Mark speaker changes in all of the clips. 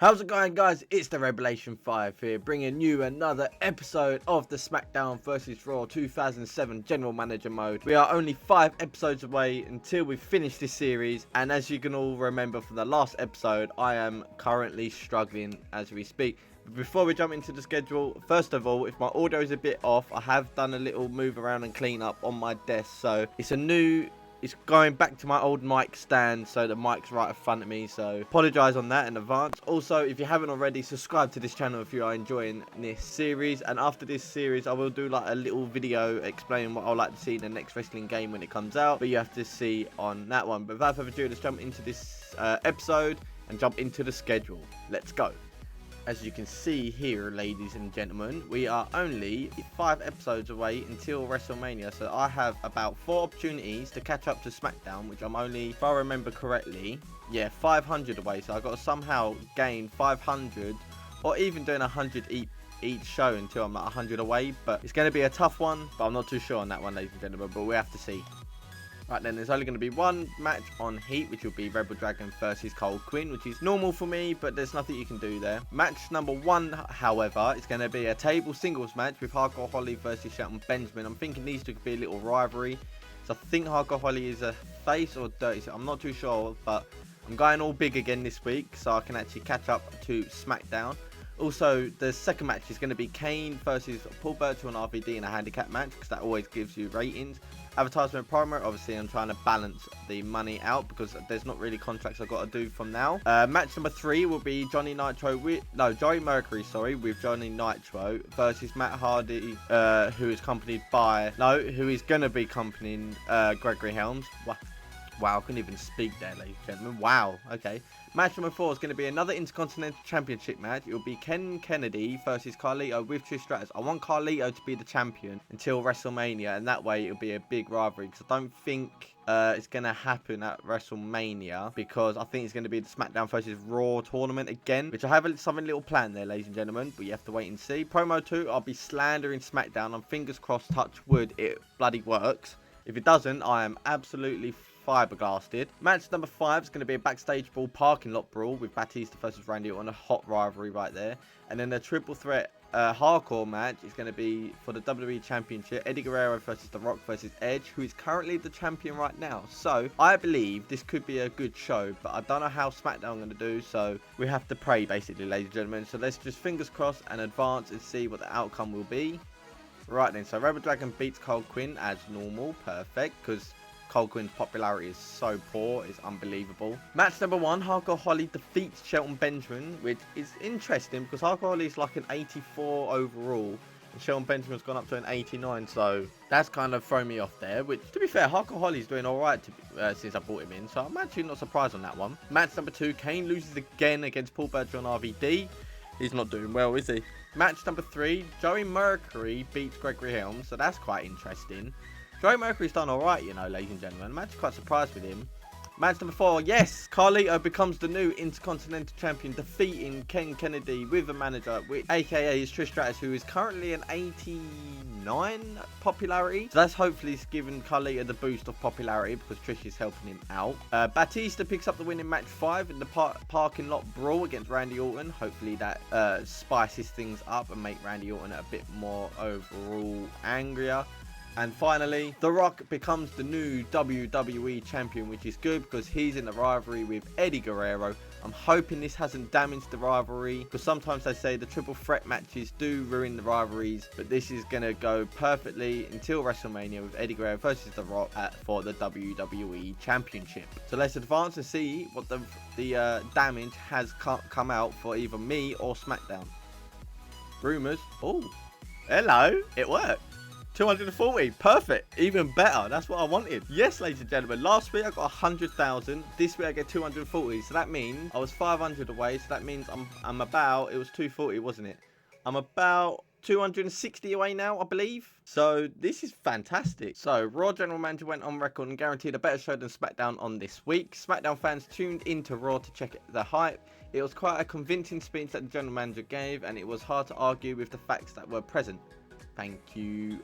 Speaker 1: How's it going, guys? It's the Revelation 5 here, bringing you another episode of the Smackdown Vs Raw 2007 General Manager mode. We are only 5 episodes away until we finish this series, and as you can all remember from the last episode, I am currently struggling as we speak. But before we jump into the schedule, first of all, if my audio is a bit off, I have done a little move around and clean up on my desk, so it's going back to my old mic stand, so the mic's right in front of me, so apologise on that in advance. Also, if you haven't already, subscribe to this channel if you are enjoying this series, and after this series I will do like a little video explaining what I would like to see in the next wrestling game when it comes out, but you have to see on that one. But without further ado, let's jump into this episode and jump into the schedule. Let's go. As you can see here, ladies and gentlemen, we are only 5 episodes away until WrestleMania, so I have about 4 opportunities to catch up to Smackdown, which I'm only, if I remember correctly, yeah, 500 away. So I've got to somehow gain 500 or even doing 100 each show until I'm at 100 away, but it's going to be a tough one, but I'm not too sure on that one, ladies and gentlemen, but we have to see. Right then, there's only going to be one match on Heat, which will be Rebel Dragon versus Cole Quinn, which is normal for me, but there's nothing you can do there. Match number 1, however, is going to be a table singles match with Hardcore Holly versus Shelton Benjamin. I'm thinking these two could be a little rivalry. So I think Hardcore Holly is a face or dirty. I'm not too sure, but I'm going all big again this week, so I can actually catch up to SmackDown. Also, the second match is going to be Kane versus Paul Burchill and RVD in a handicap match, because that always gives you ratings. Advertisement promo, obviously I'm trying to balance the money out because there's not really contracts I've got to do from now. Match number 3 will be Joey Mercury, with Johnny Nitro versus Matt Hardy, who is accompanied by, who is going to be accompanying Gregory Helms. Wow, I couldn't even speak there, ladies and gentlemen. Wow, okay. Match number 4 is going to be another Intercontinental Championship match. It will be Ken Kennedy versus Carlito with Trish Stratus. I want Carlito to be the champion until WrestleMania, and that way it'll be a big rivalry, because I don't think it's going to happen at WrestleMania, because I think it's going to be the Smackdown vs Raw tournament again, which I have something little planned there, ladies and gentlemen, but you have to wait and see. Promo 2, I'll be slandering Smackdown. I'm fingers crossed, touch wood, it bloody works. If it doesn't, I am absolutely fiberglasted. Match number 5 is going to be a backstage brawl, parking lot brawl with Batista versus Randy Orton, a hot rivalry right there. And then the triple threat hardcore match is going to be for the WWE Championship, Eddie Guerrero versus The Rock versus Edge, who is currently the champion right now. So I believe this could be a good show, but I don't know how SmackDown are going to do, so we have to pray basically, ladies and gentlemen. So let's just fingers crossed and advance and see what the outcome will be. Right then, so Rebel Dragon beats Cole Quinn as normal, perfect, because Cole Quinn's popularity is so poor, it's unbelievable. Match number 1, Hardcore Holly defeats Shelton Benjamin, which is interesting because Hardcore Holly is like an 84 overall, and Shelton Benjamin's gone up to an 89, so that's kind of thrown me off there, which, to be fair, Hardcore Holly's doing alright since I brought him in, so I'm actually not surprised on that one. Match number 2, Kane loses again against Paul Burchill and RVD. He's not doing well, is he? Match number 3, Joey Mercury beats Gregory Helms, so that's quite interesting. Joey Mercury's done alright, you know, ladies and gentlemen. I'm actually quite surprised with him. Match number 4, yes! Carlito becomes the new Intercontinental Champion, defeating Ken Kennedy with a manager, aka is Trish Stratus, who is currently an 89 popularity. So that's hopefully giving Carlito the boost of popularity, because Trish is helping him out. Batista picks up the win in match 5 in the parking lot brawl against Randy Orton. Hopefully that spices things up and make Randy Orton a bit more overall angrier. And finally, The Rock becomes the new WWE Champion, which is good because he's in the rivalry with Eddie Guerrero. I'm hoping this hasn't damaged the rivalry, because sometimes they say the triple threat matches do ruin the rivalries, but this is going to go perfectly until WrestleMania with Eddie Guerrero versus The Rock for the WWE Championship. So let's advance and see what the damage has come out for either me or SmackDown. Rumors. Oh, hello, it worked. 240, perfect, even better. That's what I wanted. Yes, ladies and gentlemen, last week I got 100,000. This week I get 240, so that means I was 500 away. So that means I'm about, it was 240, wasn't it? I'm about 260 away now, I believe. So this is fantastic. So Raw General Manager went on record and guaranteed a better show than SmackDown on this week. SmackDown fans tuned into Raw to check the hype. It was quite a convincing speech that the General Manager gave, and it was hard to argue with the facts that were present. Thank you,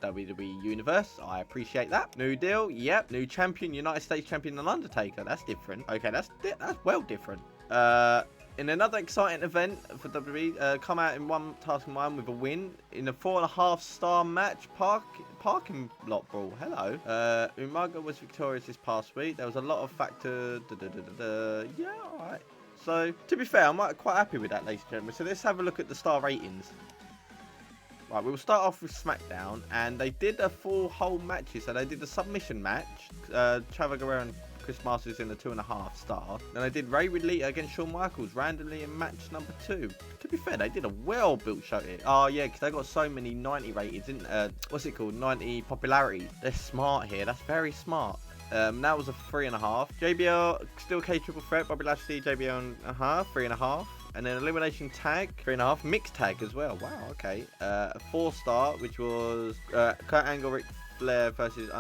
Speaker 1: WWE Universe. I appreciate that. New deal. Yep. New champion. United States champion, The Undertaker. That's different. Okay, that's well different. in another exciting event for WWE, come out in one task in one with a win in a 4.5-star match parking lot brawl. Hello. Umaga was victorious this past week. There was a lot of factor. Yeah, alright. So, to be fair, I'm quite happy with that, ladies and gentlemen. So let's have a look at the star ratings. Right, we will start off with Smackdown, and they did a full whole matches. So they did a submission match. Chavo Guerrero and Chris Masters in a 2.5 star. Then they did Ray Lita against Shawn Michaels randomly in match number 2. To be fair, they did a well-built show here. Oh yeah, because they got so many 90 rated, didn't what's it called? 90 popularity. They're smart here. That's very smart. That was a 3.5. JBL still K triple threat. Bobby Lashley, JBL 3.5. And then elimination tag 3.5. Mixed tag as well. Wow. Okay. A 4-star, which was Kurt Angle, Ric Flair versus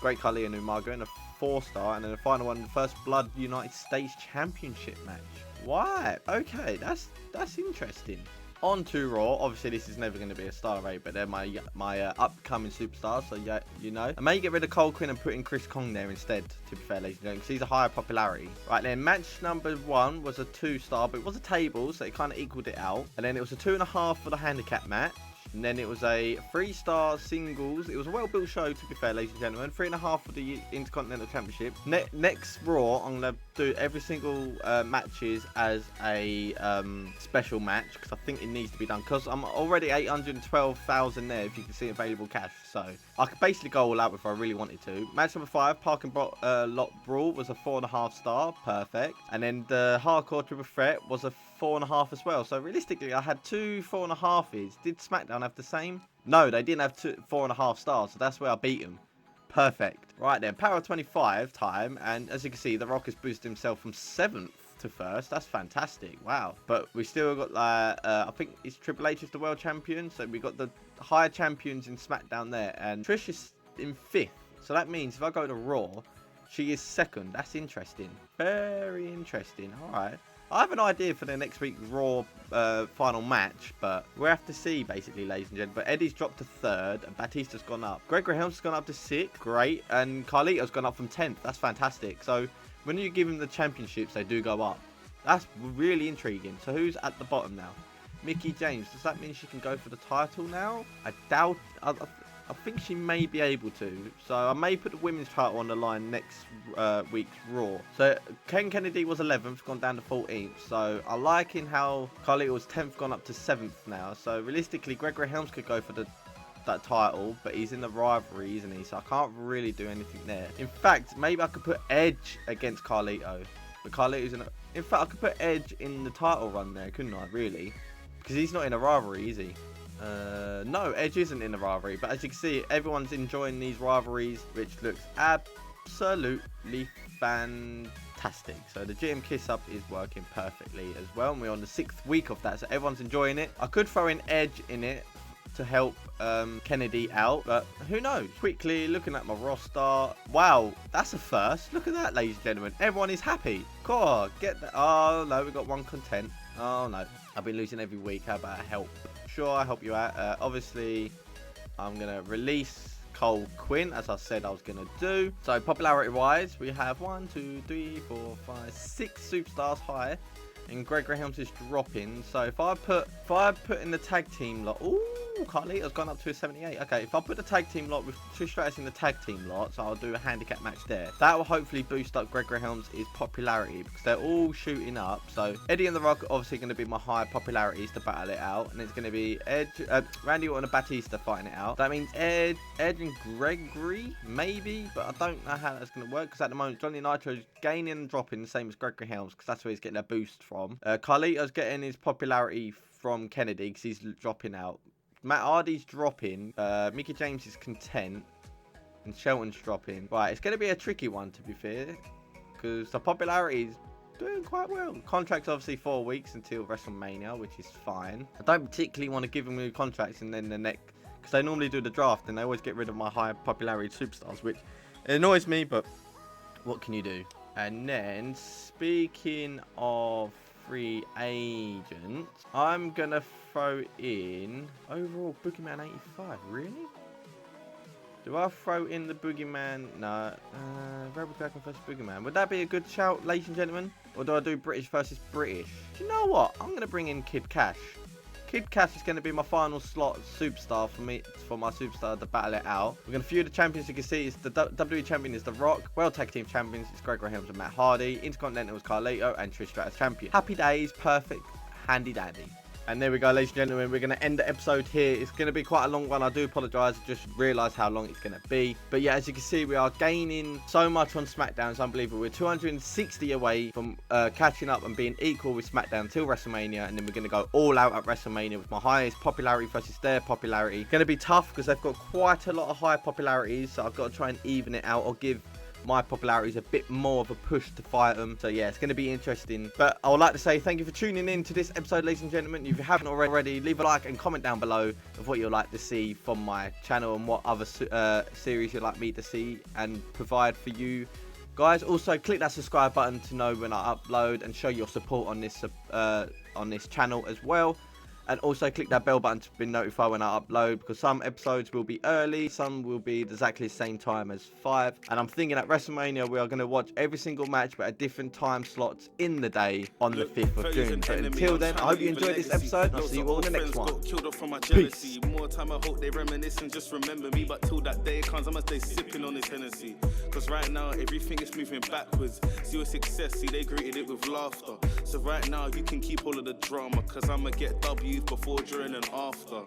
Speaker 1: Great Khali and Umaga, and a 4-star. And then the final one, First Blood United States Championship match. Why? Okay, that's interesting. On to Raw. Obviously, this is never going to be a star rate, but they're my upcoming superstars. So yeah, you know, I may get rid of Cole Quinn and put in Chris Kong there instead. To be fair, ladies and gentlemen, because he's a higher popularity. Right then, match number 1 was a 2-star, but it was a table, so it kind of equaled it out. And then it was a 2.5 for the handicap match. And then it was a 3-star singles. It was a well-built show, to be fair, ladies and gentlemen. 3.5 for the Intercontinental Championship. Next Raw, I'm going to do every single matches as a special match, because I think it needs to be done. Because I'm already 812,000 there, if you can see available cash. So I could basically go all out if I really wanted to. Match number 5, Parking Lot Brawl, was a 4.5 star. Perfect. And then the Hardcore Triple Threat was a 4.5 as well. So realistically, I had 2 4.5s. Did SmackDown have the same? No, they didn't have 4.5 stars. So that's where I beat them. Perfect. Right then, Power 25 time. And as you can see, The Rock has boosted himself from 7th to 1st. That's fantastic. Wow. But we still got I think it's Triple H is the world champion. So we got the higher champions in SmackDown there. And Trish is in 5th. So that means if I go to Raw, she is 2nd. That's interesting. Very interesting. All right. I have an idea for the next week's Raw final match, but we'll have to see, basically, ladies and gentlemen. But Eddie's dropped to 3rd, and Batista's gone up. Gregory Helms has gone up to 6th. Great. And Carlito's gone up from 10th. That's fantastic. So when you give them the championships, they do go up. That's really intriguing. So who's at the bottom now? Mickie James. Does that mean she can go for the title now? I doubt... I think she may be able to. So I may put the women's title on the line next week's Raw. So Ken Kennedy was 11th, gone down to 14th. So I like in how Carlito was 10th, gone up to 7th now. So realistically, Gregory Helms could go for that title, but he's in the rivalry, isn't he? So I can't really do anything there. In fact, maybe I could put Edge against Carlito. But Carlito's in fact, I could put Edge in the title run there, couldn't I? Really? Because he's not in a rivalry, is he? No, Edge isn't in the rivalry, but as you can see, everyone's enjoying these rivalries, which looks absolutely fantastic. So the GM Kiss Up is working perfectly as well, and we're on the 6th week of that, so everyone's enjoying it. I could throw in Edge in it to help Kennedy out, but who knows? Quickly looking at my roster, wow, that's a first. Look at that, ladies and gentlemen. Everyone is happy. Cool, get that. Oh no, we got one content. Oh no, I've been losing every week. How about help? Sure, I'll help you out. Obviously, I'm going to release Cole Quinn, as I said I was going to do. So, popularity-wise, we have 1, 2, 3, 4, 5, 6 superstars high. And Gregory Helms is dropping. So, if I put in the tag team lot... Ooh, Carlito's gone up to a 78. Okay, if I put the tag team lot with Trish Stratus in the tag team lot, so I'll do a handicap match there. That will hopefully boost up Gregory Helms' popularity, because they're all shooting up. So Eddie and The Rock are obviously going to be my higher popularities to battle it out, and it's going to be Randy Orton and Batista fighting it out. That means Edge and Gregory, maybe, but I don't know how that's going to work, because at the moment Johnny Nitro is gaining and dropping the same as Gregory Helms, because that's where he's getting a boost from. Carlito's getting his popularity from Kennedy, because he's dropping out. Matt Hardy's dropping. Mickie James is content. And Shelton's dropping. Right, it's going to be a tricky one, to be fair. Because the popularity is doing quite well. Contract's obviously 4 weeks until WrestleMania, which is fine. I don't particularly want to give them new contracts and then the next... Because they normally do the draft and they always get rid of my high popularity superstars, which annoys me, but what can you do? And then, speaking of free agents, I'm going to throw in overall Boogeyman 85. Really? Do I throw in the Boogeyman? No. Rebel Dragon vs Boogeyman. Would that be a good shout, ladies and gentlemen? Or do I do British versus British? Do you know what? I'm going to bring in Kid Cash. Kid Cash is going to be my final slot superstar for my superstar to battle it out. We're going to feud the champions. You can see it's the WWE champion is The Rock. World Tag Team champions it's Gregory Helms and Matt Hardy. Intercontinental is Carlito and Trish Stratus champion. Happy days, perfect, handy dandy. And there we go, ladies and gentlemen. We're going to end the episode here. It's going to be quite a long one. I do apologise. I just realised how long it's going to be. But yeah, as you can see, we are gaining so much on SmackDown. It's unbelievable. We're 260 away from catching up and being equal with SmackDown till WrestleMania. And then we're going to go all out at WrestleMania with my highest popularity versus their popularity. Going to be tough because they've got quite a lot of high popularities. So I've got to try and even it out or give my popularity is a bit more of a push to fight them. So yeah, it's going to be interesting. But I would like to say thank you for tuning in to this episode, ladies and gentlemen. If you haven't already, leave a like and comment down below of what you'd like to see from my channel and what other series you'd like me to see and provide for you guys. Also, click that subscribe button to know when I upload and show your support on this channel as well. And also click that bell button to be notified when I upload, because some episodes will be early, some will be exactly the same time as 5. And I'm thinking at WrestleMania we are going to watch every single match but at different time slots in the day on the 5th of June. So until then, I hope you enjoyed this episode and I'll see you all in the next one. Peace.
Speaker 2: More time I hope they reminisce and just remember me, but till that day comes I'ma stay sipping on this Hennessy. Cause right now everything is moving backwards. See your success, see they greeted it with laughter. So right now you can keep all of the drama, cause I'ma get W before, during and after.